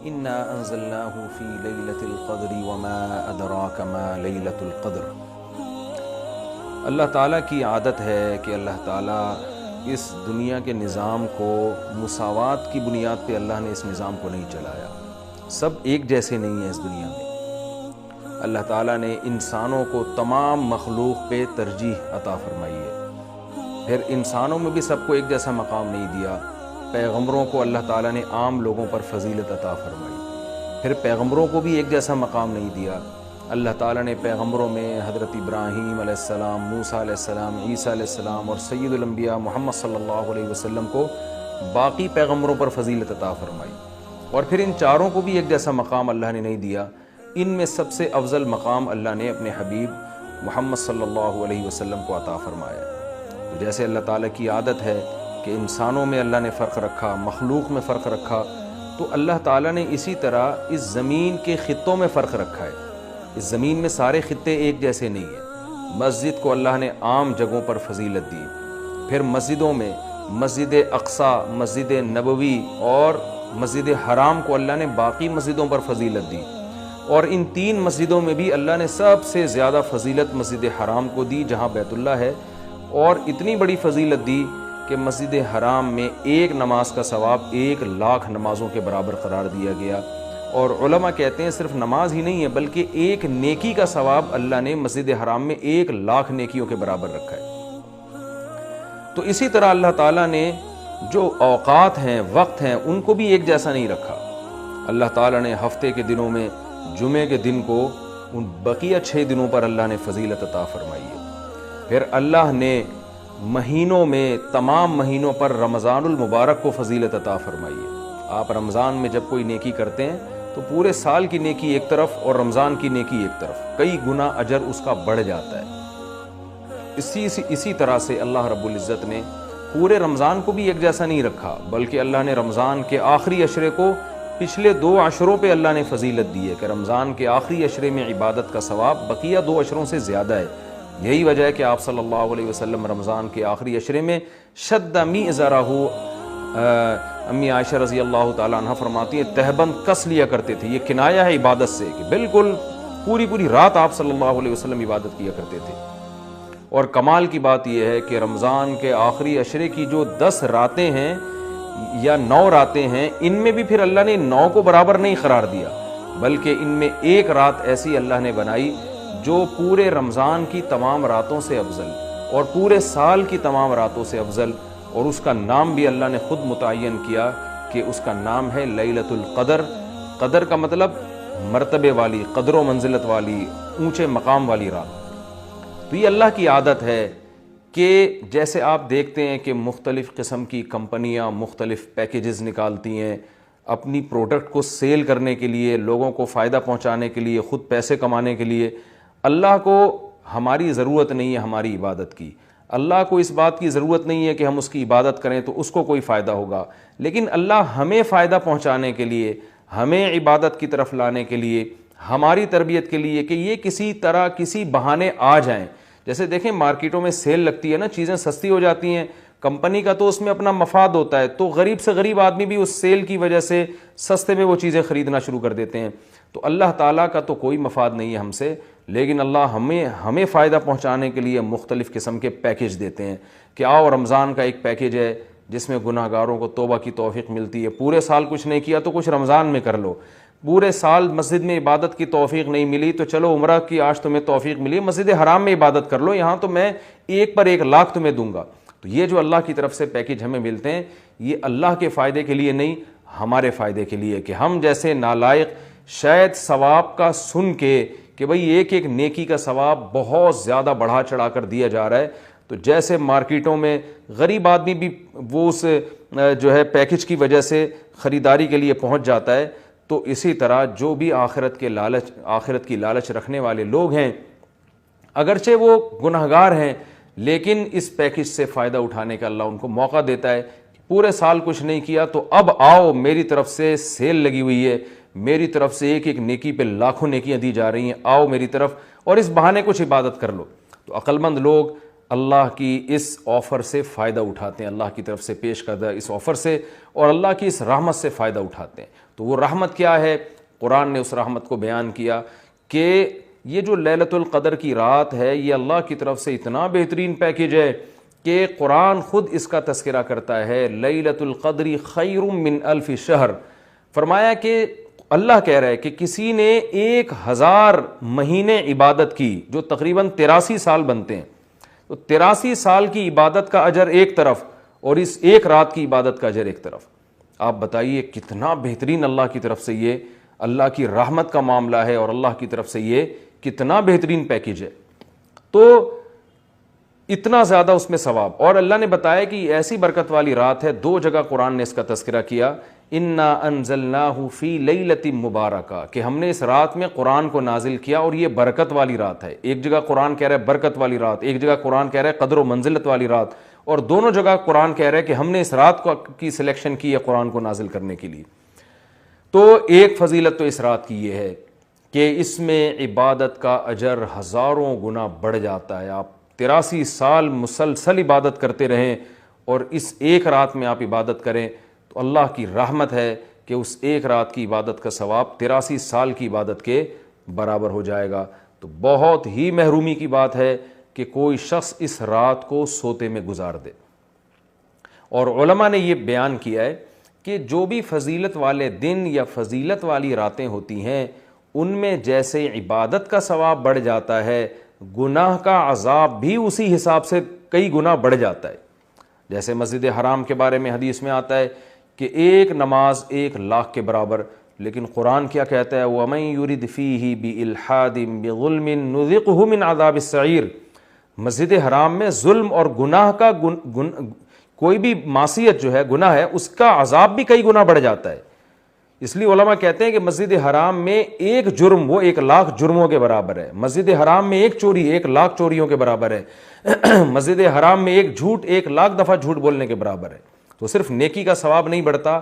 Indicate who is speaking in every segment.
Speaker 1: انا انزلناه فی لیلۃ القدر وما ادراک ما لیلۃ القدر۔ اللہ تعالیٰ کی عادت ہے کہ اللہ تعالیٰ اس دنیا کے نظام کو مساوات کی بنیاد پہ اللہ نے اس نظام کو نہیں چلایا۔ سب ایک جیسے نہیں ہیں اس دنیا میں۔ اللہ تعالیٰ نے انسانوں کو تمام مخلوق پہ ترجیح عطا فرمائی ہے۔ پھر انسانوں میں بھی سب کو ایک جیسا مقام نہیں دیا۔ پیغمبروں کو اللہ تعالیٰ نے عام لوگوں پر فضیلت عطا فرمائی۔ پھر پیغمبروں کو بھی ایک جیسا مقام نہیں دیا۔ اللہ تعالیٰ نے پیغمبروں میں حضرت ابراہیم علیہ السلام، موسیٰ علیہ السلام، عیسیٰ علیہ السلام اور سید الانبیاء محمد صلی اللہ علیہ وسلم کو باقی پیغمبروں پر فضیلت عطا فرمائی۔ اور پھر ان چاروں کو بھی ایک جیسا مقام اللہ نے نہیں دیا۔ ان میں سب سے افضل مقام اللہ نے اپنے حبیب محمد صلی اللہ علیہ وسلم کو عطا فرمایا۔ تو جیسے اللہ تعالیٰ کی عادت ہے کہ انسانوں میں اللہ نے فرق رکھا، مخلوق میں فرق رکھا، تو اللہ تعالیٰ نے اسی طرح اس زمین کے خطوں میں فرق رکھا ہے۔ اس زمین میں سارے خطے ایک جیسے نہیں ہیں۔ مسجد کو اللہ نے عام جگہوں پر فضیلت دی۔ پھر مسجدوں میں مسجد اقصیٰ، مسجد نبوی اور مسجد حرام کو اللہ نے باقی مسجدوں پر فضیلت دی۔ اور ان تین مسجدوں میں بھی اللہ نے سب سے زیادہ فضیلت مسجد حرام کو دی جہاں بیت اللہ ہے، اور اتنی بڑی فضیلت دی کہ مسجد حرام میں ایک نماز کا ثواب 1,00,000 نمازوں کے برابر قرار دیا گیا۔ اور علماء کہتے ہیں صرف نماز ہی نہیں ہے بلکہ ایک نیکی کا ثواب اللہ نے مسجد حرام میں 1,00,000 نیکیوں کے برابر رکھا ہے۔ تو اسی طرح اللہ تعالیٰ نے جو اوقات ہیں، وقت ہیں، ان کو بھی ایک جیسا نہیں رکھا۔ اللہ تعالیٰ نے ہفتے کے دنوں میں جمعے کے دن کو ان بقیہ 6 دنوں پر اللہ نے فضیلت عطا فرمائی ہے۔ پھر اللہ نے مہینوں میں تمام مہینوں پر رمضان المبارک کو فضیلت عطا فرمائی ہے۔ آپ رمضان میں جب کوئی نیکی کرتے ہیں تو پورے سال کی نیکی ایک طرف اور رمضان کی نیکی ایک طرف، کئی گنا اجر اس کا بڑھ جاتا ہے۔ اسی طرح سے اللہ رب العزت نے پورے رمضان کو بھی ایک جیسا نہیں رکھا، بلکہ اللہ نے رمضان کے آخری عشرے کو پچھلے 2 عشروں پہ اللہ نے فضیلت دی ہے کہ رمضان کے آخری عشرے میں عبادت کا ثواب بقیہ 2 عشروں سے زیادہ ہے۔ یہی وجہ ہے کہ آپ صلی اللہ علیہ وسلم رمضان کے آخری عشرے میں شد میزرہ، امی عائشہ رضی اللہ تعالیٰ عنہ فرماتی ہیں تہبند کس لیا کرتے تھے۔ یہ کنایہ ہے عبادت سے کہ بالکل پوری رات آپ صلی اللہ علیہ وسلم عبادت کیا کرتے تھے۔ اور کمال کی بات یہ ہے کہ رمضان کے آخری عشرے کی جو 10 راتیں ہیں یا 9 راتیں ہیں، ان میں بھی پھر اللہ نے 9 کو برابر نہیں قرار دیا، بلکہ ان میں ایک رات ایسی اللہ نے بنائی جو پورے رمضان کی تمام راتوں سے افضل اور پورے سال کی تمام راتوں سے افضل، اور اس کا نام بھی اللہ نے خود متعین کیا کہ اس کا نام ہے لیلۃ القدر۔ قدر کا مطلب مرتبے والی، قدر و منزلت والی، اونچے مقام والی رات۔ تو یہ اللہ کی عادت ہے کہ جیسے آپ دیکھتے ہیں کہ مختلف قسم کی کمپنیاں مختلف پیکیجز نکالتی ہیں اپنی پروڈکٹ کو سیل کرنے کے لیے، لوگوں کو فائدہ پہنچانے کے لیے، خود پیسے کمانے کے لیے۔ اللہ کو ہماری ضرورت نہیں ہے ہماری عبادت کی، اللہ کو اس بات کی ضرورت نہیں ہے کہ ہم اس کی عبادت کریں تو اس کو کوئی فائدہ ہوگا، لیکن اللہ ہمیں فائدہ پہنچانے کے لیے، ہمیں عبادت کی طرف لانے کے لیے، ہماری تربیت کے لیے کہ یہ کسی طرح کسی بہانے آ جائیں۔ جیسے دیکھیں مارکیٹوں میں سیل لگتی ہے نا، چیزیں سستی ہو جاتی ہیں، کمپنی کا تو اس میں اپنا مفاد ہوتا ہے، تو غریب سے غریب آدمی بھی اس سیل کی وجہ سے سستے میں وہ چیزیں خریدنا شروع کر دیتے ہیں۔ تو اللہ تعالیٰ کا تو کوئی مفاد نہیں ہے ہم سے، لیکن اللہ ہمیں فائدہ پہنچانے کے لیے مختلف قسم کے پیکیج دیتے ہیں کہ آؤ رمضان کا ایک پیکیج ہے جس میں گناہ گاروں کو توبہ کی توفیق ملتی ہے، پورے سال کچھ نہیں کیا تو کچھ رمضان میں کر لو، پورے سال مسجد میں عبادت کی توفیق نہیں ملی تو چلو عمرہ کی آج تمہیں توفیق ملی، مسجد حرام میں عبادت کر لو، یہاں تو میں 1 پر 1,00,000 تمہیں دوں گا۔ تو یہ جو اللہ کی طرف سے پیکیج ہمیں ملتے ہیں یہ اللہ کے فائدے کے لیے نہیں، ہمارے فائدے کے لیے، کہ ہم جیسے نالائق شاید ثواب کا سن کے کہ بھئی ایک نیکی کا ثواب بہت زیادہ بڑھا چڑھا کر دیا جا رہا ہے، تو جیسے مارکیٹوں میں غریب آدمی بھی وہ اس جو ہے پیکیج کی وجہ سے خریداری کے لیے پہنچ جاتا ہے، تو اسی طرح جو بھی آخرت کی لالچ رکھنے والے لوگ ہیں، اگرچہ وہ گنہگار ہیں لیکن اس پیکیج سے فائدہ اٹھانے کا اللہ ان کو موقع دیتا ہے۔ پورے سال کچھ نہیں کیا تو اب آؤ، میری طرف سے سیل لگی ہوئی ہے، میری طرف سے ایک نیکی پہ لاکھوں نیکیاں دی جا رہی ہیں، آؤ میری طرف اور اس بہانے کچھ عبادت کر لو۔ تو عقل مند لوگ اللہ کی اس آفر سے فائدہ اٹھاتے ہیں, اللہ کی طرف سے پیش کردہ اس آفر سے, اور اللہ کی اس رحمت سے فائدہ اٹھاتے ہیں. تو وہ رحمت کیا ہے؟ قرآن نے اس رحمت کو بیان کیا کہ یہ جو لیلۃ القدر کی رات ہے یہ اللہ کی طرف سے اتنا بہترین پیکیج ہے کہ قرآن خود اس کا تذکرہ کرتا ہے, لیلۃ القدر خیر من الف شہر. فرمایا کہ اللہ کہہ رہا ہے کہ کسی نے 1000 مہینے عبادت کی, جو تقریباً 83 سال بنتے ہیں, تو 83 سال کی عبادت کا اجر ایک طرف اور اس ایک رات کی عبادت کا اجر ایک طرف. آپ بتائیے کتنا بہترین اللہ کی طرف سے یہ اللہ کی رحمت کا معاملہ ہے, اور اللہ کی طرف سے یہ کتنا بہترین پیکیج ہے. تو اتنا زیادہ اس میں ثواب, اور اللہ نے بتایا کہ ایسی برکت والی رات ہے. 2 جگہ قرآن نے اس کا تذکرہ کیا, انا انزلناہ فی لیلۃ مبارکہ, کہ ہم نے اس رات میں قرآن کو نازل کیا اور یہ برکت والی رات ہے. ایک جگہ قرآن کہہ رہا ہے برکت والی رات, ایک جگہ قرآن کہہ رہا ہے قدر و منزلت والی رات, اور دونوں جگہ قرآن کہہ رہا ہے کہ ہم نے اس رات کی سلیکشن کی ہے قرآن کو نازل کرنے کے لیے. تو ایک فضیلت تو اس رات کی یہ ہے کہ اس میں عبادت کا اجر ہزاروں گنا بڑھ جاتا ہے. آپ 83 سال مسلسل عبادت کرتے رہیں اور اس ایک رات میں آپ عبادت کریں تو اللہ کی رحمت ہے کہ اس ایک رات کی عبادت کا ثواب 83 سال کی عبادت کے برابر ہو جائے گا. تو بہت ہی محرومی کی بات ہے کہ کوئی شخص اس رات کو سوتے میں گزار دے. اور علماء نے یہ بیان کیا ہے کہ جو بھی فضیلت والے دن یا فضیلت والی راتیں ہوتی ہیں ان میں جیسے عبادت کا ثواب بڑھ جاتا ہے, گناہ کا عذاب بھی اسی حساب سے کئی گنا بڑھ جاتا ہے. جیسے مسجد حرام کے بارے میں حدیث میں آتا ہے کہ ایک نماز 1,00,000 کے برابر, لیکن قرآن کیا کہتا ہے, وَمَن يُرِدْ فِيهِ بِإِلْحَادٍ بِظُلْمٍ نُذِقْهُ مِنْ عَذَابِ السَّعِيرِ. مسجد حرام میں ظلم اور گناہ کا کوئی بھی معصیت جو ہے, گناہ ہے, اس کا عذاب بھی کئی گنا بڑھ جاتا ہے. اس لیے علماء کہتے ہیں کہ مسجد حرام میں ایک جرم وہ 1,00,000 جرموں کے برابر ہے. مسجد حرام میں ایک چوری 1,00,000 چوریوں کے برابر ہے. مسجد حرام میں ایک جھوٹ 1,00,000 دفعہ جھوٹ بولنے کے برابر ہے. تو صرف نیکی کا ثواب نہیں بڑھتا,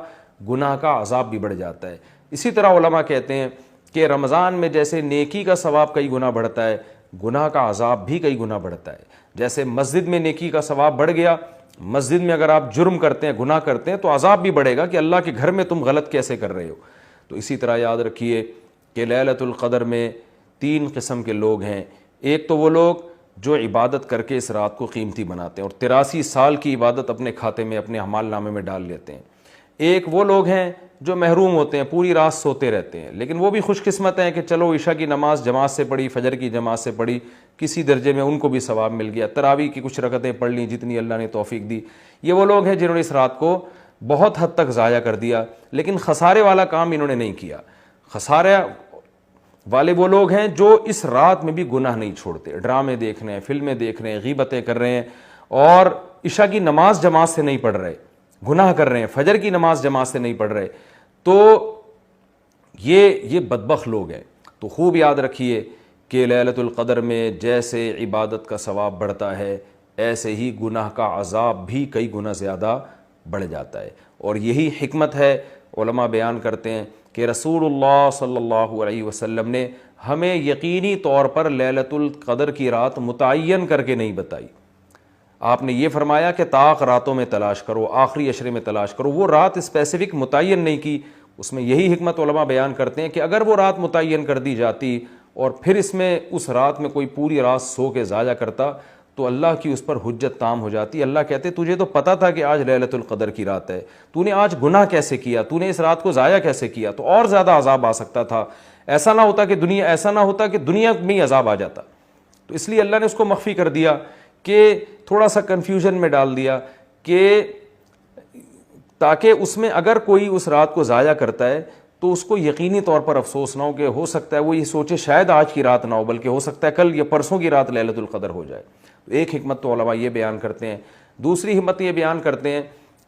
Speaker 1: گناہ کا عذاب بھی بڑھ جاتا ہے. اسی طرح علماء کہتے ہیں کہ رمضان میں جیسے نیکی کا ثواب کئی گنا بڑھتا ہے, گناہ کا عذاب بھی کئی گنا بڑھتا ہے. جیسے مسجد میں نیکی کا ثواب بڑھ گیا, مسجد میں اگر آپ جرم کرتے ہیں, گناہ کرتے ہیں, تو عذاب بھی بڑھے گا کہ اللہ کے گھر میں تم غلط کیسے کر رہے ہو. تو اسی طرح یاد رکھیے کہ لیلۃ القدر میں 3 قسم کے لوگ ہیں. ایک تو وہ لوگ جو عبادت کر کے اس رات کو قیمتی بناتے ہیں اور 83 سال کی عبادت اپنے کھاتے میں, اپنے اعمال نامے میں ڈال لیتے ہیں. ایک وہ لوگ ہیں جو محروم ہوتے ہیں, پوری رات سوتے رہتے ہیں, لیکن وہ بھی خوش قسمت ہیں کہ چلو عشاء کی نماز جماعت سے پڑھی, فجر کی جماعت سے پڑھی, کسی درجے میں ان کو بھی ثواب مل گیا. تراویح کی کچھ رکعتیں پڑھ لیں جتنی اللہ نے توفیق دی. یہ وہ لوگ ہیں جنہوں نے اس رات کو بہت حد تک ضائع کر دیا, لیکن خسارے والا کام انہوں نے نہیں کیا. خسارے والے وہ لوگ ہیں جو اس رات میں بھی گناہ نہیں چھوڑتے, ڈرامے دیکھ رہے ہیں, فلمیں دیکھ رہے ہیں, غیبتیں کر رہے ہیں, اور عشاء کی نماز جماعت سے نہیں پڑھ رہے, گناہ کر رہے ہیں, فجر کی نماز جماعت سے نہیں پڑھ رہے. تو یہ بدبخت لوگ ہیں. تو خوب یاد رکھیے کہ لیلۃ القدر میں جیسے عبادت کا ثواب بڑھتا ہے ایسے ہی گناہ کا عذاب بھی کئی گنا زیادہ بڑھ جاتا ہے. اور یہی حکمت ہے, علماء بیان کرتے ہیں کہ رسول اللہ صلی اللہ علیہ وسلم نے ہمیں یقینی طور پر لیلۃ القدر کی رات متعین کر کے نہیں بتائی. آپ نے یہ فرمایا کہ طاق راتوں میں تلاش کرو, آخری عشرے میں تلاش کرو. وہ رات اسپیسیفک متعین نہیں کی. اس میں یہی حکمت علماء بیان کرتے ہیں کہ اگر وہ رات متعین کر دی جاتی اور پھر اس رات میں کوئی پوری رات سو کے ضائع کرتا تو اللہ کی اس پر حجت تام ہو جاتی. اللہ کہتے تجھے تو پتہ تھا کہ آج لیلۃ القدر کی رات ہے, تو نے آج گناہ کیسے کیا, تو نے اس رات کو ضائع کیسے کیا, تو اور زیادہ عذاب آ سکتا تھا. ایسا نہ ہوتا کہ دنیا میں ہی عذاب آ جاتا. تو اس لیے اللہ نے اس کو مخفی کر دیا, کہ تھوڑا سا کنفیوژن میں ڈال دیا, کہ تاکہ اس میں اگر کوئی اس رات کو ضائع کرتا ہے تو اس کو یقینی طور پر افسوس نہ ہو, کہ ہو سکتا ہے وہ یہ سوچے شاید آج کی رات نہ ہو بلکہ ہو سکتا ہے کل یا پرسوں کی رات لیلۃ القدر ہو جائے. ایک حکمت تو علماء یہ بیان کرتے ہیں. دوسری حکمت یہ بیان کرتے ہیں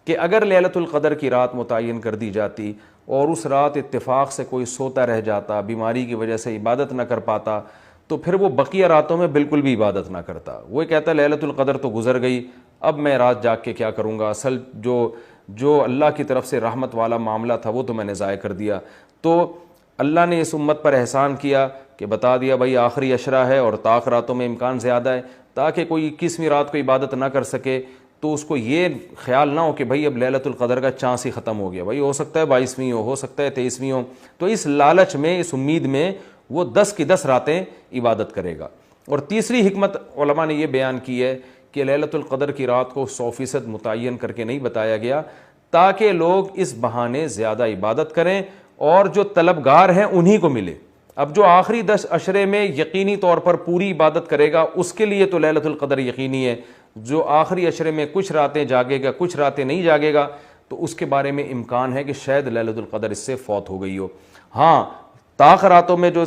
Speaker 1: کہ اگر لیلۃ القدر کی رات متعین کر دی جاتی اور اس رات اتفاق سے کوئی سوتا رہ جاتا, بیماری کی وجہ سے عبادت نہ کر پاتا, تو پھر وہ بقیہ راتوں میں بالکل بھی عبادت نہ کرتا. وہ کہتا لیلۃ القدر تو گزر گئی, اب میں رات جاگ کے کیا کروں گا, اصل جو اللہ کی طرف سے رحمت والا معاملہ تھا وہ تو میں نے ضائع کر دیا. تو اللہ نے اس امت پر احسان کیا کہ بتا دیا بھائی آخری عشرہ ہے اور طاق راتوں میں امکان زیادہ ہے، تاکہ کوئی 21ویں رات کو عبادت نہ کر سکے تو اس کو یہ خیال نہ ہو کہ بھائی اب لیلۃ القدر کا چانس ہی ختم ہو گیا، بھائی ہو سکتا ہے 22ویں ہو سکتا ہے 23ویں ہو، تو اس لالچ میں، اس امید میں وہ 10 کی 10 راتیں عبادت کرے گا۔ اور تیسری حکمت علماء نے یہ بیان کی ہے کہ لیلۃ القدر کی رات کو 100% متعین کر کے نہیں بتایا گیا تاکہ لوگ اس بہانے زیادہ عبادت کریں اور جو طلبگار ہیں انہی کو ملے۔ اب جو آخری 10 عشرے میں یقینی طور پر پوری عبادت کرے گا اس کے لیے تو لیلۃ القدر یقینی ہے، جو آخری عشرے میں کچھ راتیں جاگے گا کچھ راتیں نہیں جاگے گا تو اس کے بارے میں امکان ہے کہ شاید لیلۃ القدر اس سے فوت ہو گئی ہو۔ ہاں طاق راتوں میں جو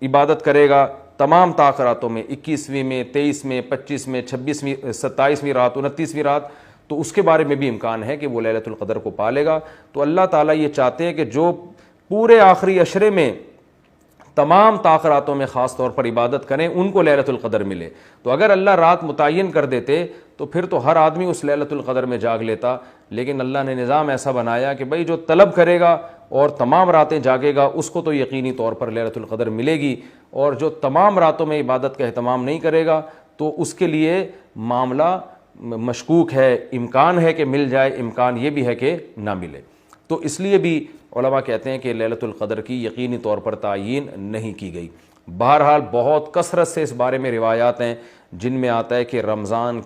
Speaker 1: عبادت کرے گا، تمام طاق راتوں میں، 21ویں میں، 23 میں، 25 میں، 26ویں، 27ویں رات، 29ویں رات، تو اس کے بارے میں بھی امکان ہے کہ وہ لیلۃ القدر کو پالے گا۔ تو اللہ تعالیٰ یہ چاہتے ہیں کہ جو پورے آخری عشرے میں تمام طاق راتوں میں خاص طور پر عبادت کریں ان کو لیلۃ القدر ملے۔ تو اگر اللہ رات متعین کر دیتے تو پھر تو ہر آدمی اس لیلۃ القدر میں جاگ لیتا، لیکن اللہ نے نظام ایسا بنایا کہ بھئی جو طلب کرے گا اور تمام راتیں جاگے گا اس کو تو یقینی طور پر لیلۃ القدر ملے گی، اور جو تمام راتوں میں عبادت کا اہتمام نہیں کرے گا تو اس کے لیے معاملہ مشکوک ہے، امکان ہے کہ مل جائے، امکان یہ بھی ہے کہ نہ ملے۔ تو اس لیے بھی علماء کہتے ہیں کہ لیلۃ القدر کی یقینی طور پر تعیین نہیں کی گئی۔ بہرحال بہت کثرت سے اس بارے میں روایات ہیں جن میں آتا ہے کہ رمضان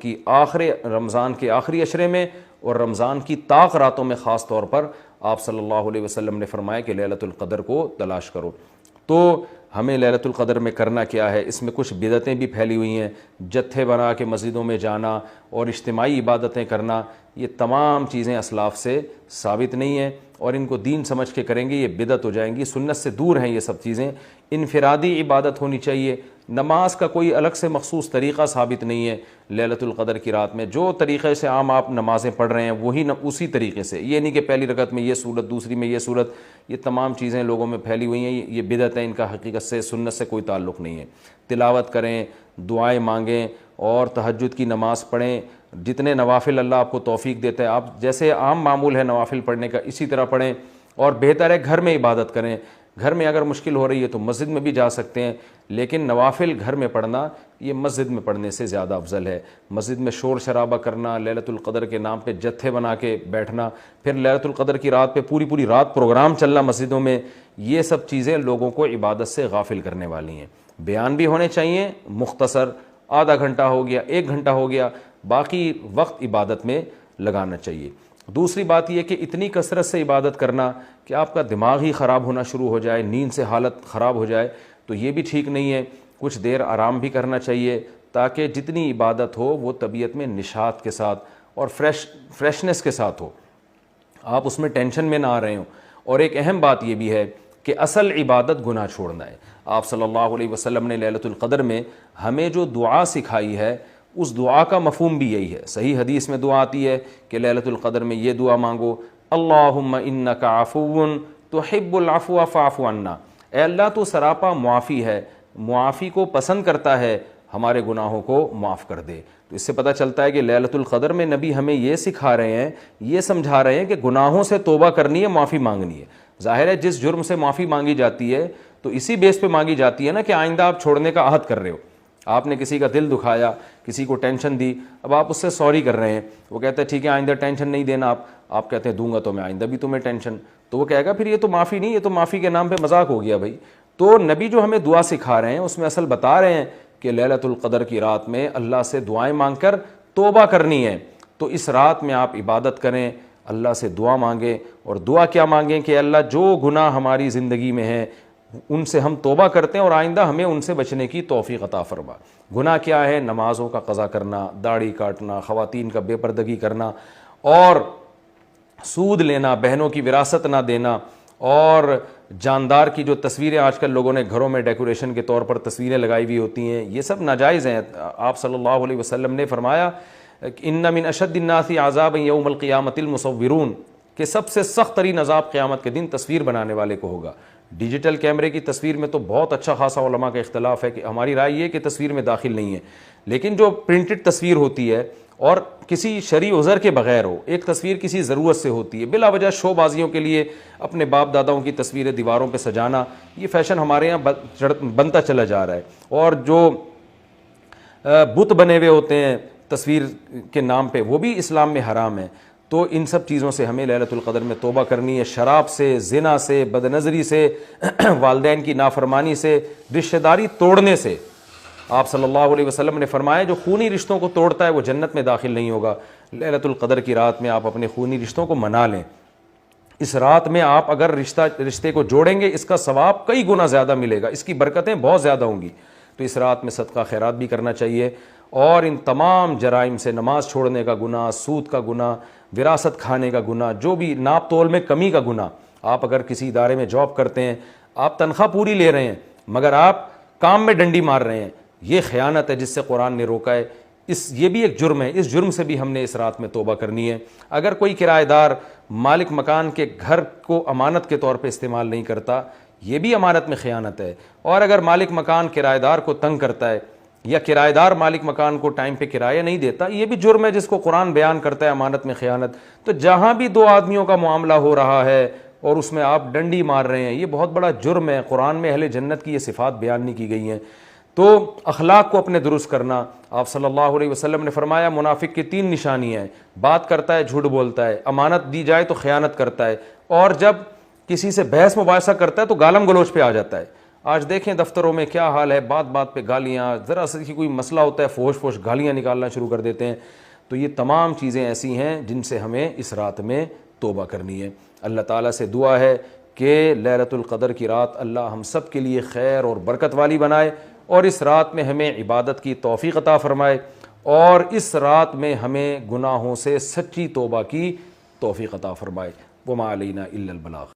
Speaker 1: کے آخری عشرے میں اور رمضان کی طاق راتوں میں خاص طور پر آپ صلی اللہ علیہ وسلم نے فرمایا کہ لیلۃ القدر کو تلاش کرو۔ تو ہمیں لیلۃ القدر میں کرنا کیا ہے؟ اس میں کچھ بدعتیں بھی پھیلی ہوئی ہیں، جتھے بنا کے مسجدوں میں جانا اور اجتماعی عبادتیں کرنا، یہ تمام چیزیں اسلاف سے ثابت نہیں ہیں، اور ان کو دین سمجھ کے کریں گے یہ بدعت ہو جائیں گی، سنت سے دور ہیں یہ سب چیزیں۔ انفرادی عبادت ہونی چاہیے، نماز کا کوئی الگ سے مخصوص طریقہ ثابت نہیں ہے لیلۃ القدر کی رات میں، جو طریقے سے عام آپ نمازیں پڑھ رہے ہیں وہی اسی طریقے سے، یہ نہیں کہ پہلی رکعت میں یہ صورت دوسری میں یہ صورت، یہ تمام چیزیں لوگوں میں پھیلی ہوئی ہیں، یہ بدعت ہے، ان کا حقیقت سے سنت سے کوئی تعلق نہیں ہے۔ تلاوت کریں، دعائیں مانگیں اور تہجد کی نماز پڑھیں، جتنے نوافل اللہ آپ کو توفیق دیتا ہے، آپ جیسے عام معمول ہے نوافل پڑھنے کا اسی طرح پڑھیں، اور بہتر ہے گھر میں عبادت کریں۔ گھر میں اگر مشکل ہو رہی ہے تو مسجد میں بھی جا سکتے ہیں، لیکن نوافل گھر میں پڑھنا یہ مسجد میں پڑھنے سے زیادہ افضل ہے۔ مسجد میں شور شرابہ کرنا، لیلۃ القدر کے نام پہ جتھے بنا کے بیٹھنا، پھر لیلۃ القدر کی رات پہ پوری رات پروگرام چلنا مسجدوں میں، یہ سب چیزیں لوگوں کو عبادت سے غافل کرنے والی ہیں۔ بیان بھی ہونے چاہیے مختصر، آدھا گھنٹہ ہو گیا، 1 گھنٹہ ہو گیا، باقی وقت عبادت میں لگانا چاہیے۔ دوسری بات یہ کہ اتنی کثرت سے عبادت کرنا کہ آپ کا دماغ ہی خراب ہونا شروع ہو جائے، نیند سے حالت خراب ہو جائے، تو یہ بھی ٹھیک نہیں ہے۔ کچھ دیر آرام بھی کرنا چاہیے تاکہ جتنی عبادت ہو وہ طبیعت میں نشاط کے ساتھ اور فریشنس کے ساتھ ہو، آپ اس میں ٹینشن میں نہ آ رہے ہوں۔ اور ایک اہم بات یہ بھی ہے کہ اصل عبادت گناہ چھوڑنا ہے۔ آپ صلی اللہ علیہ وسلم نے لیلۃ القدر میں ہمیں جو دعا سکھائی ہے اس دعا کا مفہوم بھی یہی ہے۔ صحیح حدیث میں دعا آتی ہے کہ لیلۃ القدر میں یہ دعا مانگو، اللہم انک عفو تحب العفو فاعف عنا، اے اللہ تو سراپا معافی ہے، معافی کو پسند کرتا ہے، ہمارے گناہوں کو معاف کر دے۔ تو اس سے پتہ چلتا ہے کہ لیلۃ القدر میں نبی ہمیں یہ سکھا رہے ہیں، یہ سمجھا رہے ہیں کہ گناہوں سے توبہ کرنی ہے، معافی مانگنی ہے۔ ظاہر ہے جس جرم سے معافی مانگی جاتی ہے تو اسی بیس پہ مانگی جاتی ہے نا کہ آئندہ آپ چھوڑنے کا عہد کر رہے ہو۔ آپ نے کسی کا دل دکھایا، کسی کو ٹینشن دی، اب آپ اس سے سوری کر رہے ہیں، وہ کہتا ہے ٹھیک ہے آئندہ ٹینشن نہیں دینا، آپ کہتے ہیں دوں گا تو میں آئندہ بھی تمہیں ٹینشن، تو وہ کہے گا پھر یہ تو معافی نہیں، یہ تو معافی کے نام پہ مذاق ہو گیا بھائی۔ تو نبی جو ہمیں دعا سکھا رہے ہیں اس میں اصل بتا رہے ہیں کہ لیلۃ القدر کی رات میں اللہ سے دعائیں مانگ کر توبہ کرنی ہے۔ تو اس رات میں آپ عبادت کریں، اللہ سے دعا مانگیں، اور دعا کیا مانگیں کہ اللہ جو گناہ ہماری زندگی میں ہیں ان سے ہم توبہ کرتے ہیں اور آئندہ ہمیں ان سے بچنے کی توفیق عطا فرما۔ گناہ کیا ہے؟ نمازوں کا قضا کرنا، داڑھی کاٹنا، خواتین کا بے پردگی کرنا، اور سود لینا، بہنوں کی وراثت نہ دینا، اور جاندار کی جو تصویریں آج کل لوگوں نے گھروں میں ڈیکوریشن کے طور پر تصویریں لگائی ہوئی ہوتی ہیں، یہ سب ناجائز ہیں۔ آپ صلی اللہ علیہ وسلم نے فرمایا ان من اشد الناس عذابا یوم القیامۃ المصورون، کہ سب سے سخت ترین عذاب قیامت کے دن تصویر بنانے والے کو ہوگا۔ ڈیجیٹل کیمرے کی تصویر میں تو بہت اچھا خاصا علماء کا اختلاف ہے کہ ہماری رائے یہ کہ تصویر میں داخل نہیں ہے، لیکن جو پرنٹڈ تصویر ہوتی ہے اور کسی شرعی عذر کے بغیر ہو. ایک تصویر کسی ضرورت سے ہوتی ہے, بلا وجہ شو بازیوں کے لیے اپنے باپ داداؤں کی تصویریں دیواروں پہ سجانا, یہ فیشن ہمارے یہاں بنتا چلا جا رہا ہے. اور جو بت بنے ہوئے ہوتے ہیں تصویر کے نام پہ, وہ بھی اسلام میں حرام ہے. تو ان سب چیزوں سے ہمیں لیلۃ القدر میں توبہ کرنی ہے. شراب سے, زنا سے, بد نظری سے, والدین کی نافرمانی سے, رشتہ داری توڑنے سے. آپ صلی اللہ علیہ وسلم نے فرمایا جو خونی رشتوں کو توڑتا ہے وہ جنت میں داخل نہیں ہوگا. لیلۃ القدر کی رات میں آپ اپنے خونی رشتوں کو منا لیں. اس رات میں آپ اگر رشتے کو جوڑیں گے, اس کا ثواب کئی گنا زیادہ ملے گا, اس کی برکتیں بہت زیادہ ہوں گی. تو اس رات میں صدقہ خیرات بھی کرنا چاہیے. اور ان تمام جرائم سے, نماز چھوڑنے کا گناہ, سود کا گناہ, وراثت کھانے کا گناہ, جو بھی ناپ تول میں کمی کا گناہ. آپ اگر کسی ادارے میں جاب کرتے ہیں, آپ تنخواہ پوری لے رہے ہیں مگر آپ کام میں ڈنڈی مار رہے ہیں, یہ خیانت ہے جس سے قرآن نے روکا ہے. یہ بھی ایک جرم ہے, اس جرم سے بھی ہم نے اس رات میں توبہ کرنی ہے. اگر کوئی کرایہ دار مالک مکان کے گھر کو امانت کے طور پہ استعمال نہیں کرتا, یہ بھی امانت میں خیانت ہے. اور اگر مالک مکان کرایہ دار کو تنگ کرتا ہے یا کرایہ دار مالک مکان کو ٹائم پہ کرایہ نہیں دیتا, یہ بھی جرم ہے جس کو قرآن بیان کرتا ہے امانت میں خیانت. تو جہاں بھی دو آدمیوں کا معاملہ ہو رہا ہے اور اس میں آپ ڈنڈی مار رہے ہیں, یہ بہت بڑا جرم ہے. قرآن میں اہل جنت کی یہ صفات بیان نہیں کی گئی ہیں. تو اخلاق کو اپنے درست کرنا. آپ صلی اللہ علیہ وسلم نے فرمایا منافق کی 3 نشانیاں ہیں. بات کرتا ہے, جھوٹ بولتا ہے, امانت دی جائے تو خیانت کرتا ہے, اور جب کسی سے بحث مباحثہ کرتا ہے تو گالم گلوچ پہ آ جاتا ہے. آج دیکھیں دفتروں میں کیا حال ہے, بات بات پہ گالیاں, ذرا سا کوئی مسئلہ ہوتا ہے فوش فوش گالیاں نکالنا شروع کر دیتے ہیں. تو یہ تمام چیزیں ایسی ہیں جن سے ہمیں اس رات میں توبہ کرنی ہے. اللہ تعالیٰ سے دعا ہے کہ لیلۃ القدر کی رات اللہ ہم سب کے لیے خیر اور برکت والی بنائے, اور اس رات میں ہمیں عبادت کی توفیق عطا فرمائے, اور اس رات میں ہمیں گناہوں سے سچی توبہ کی توفیق عطا فرمائے. وما علینا الا البلاغ.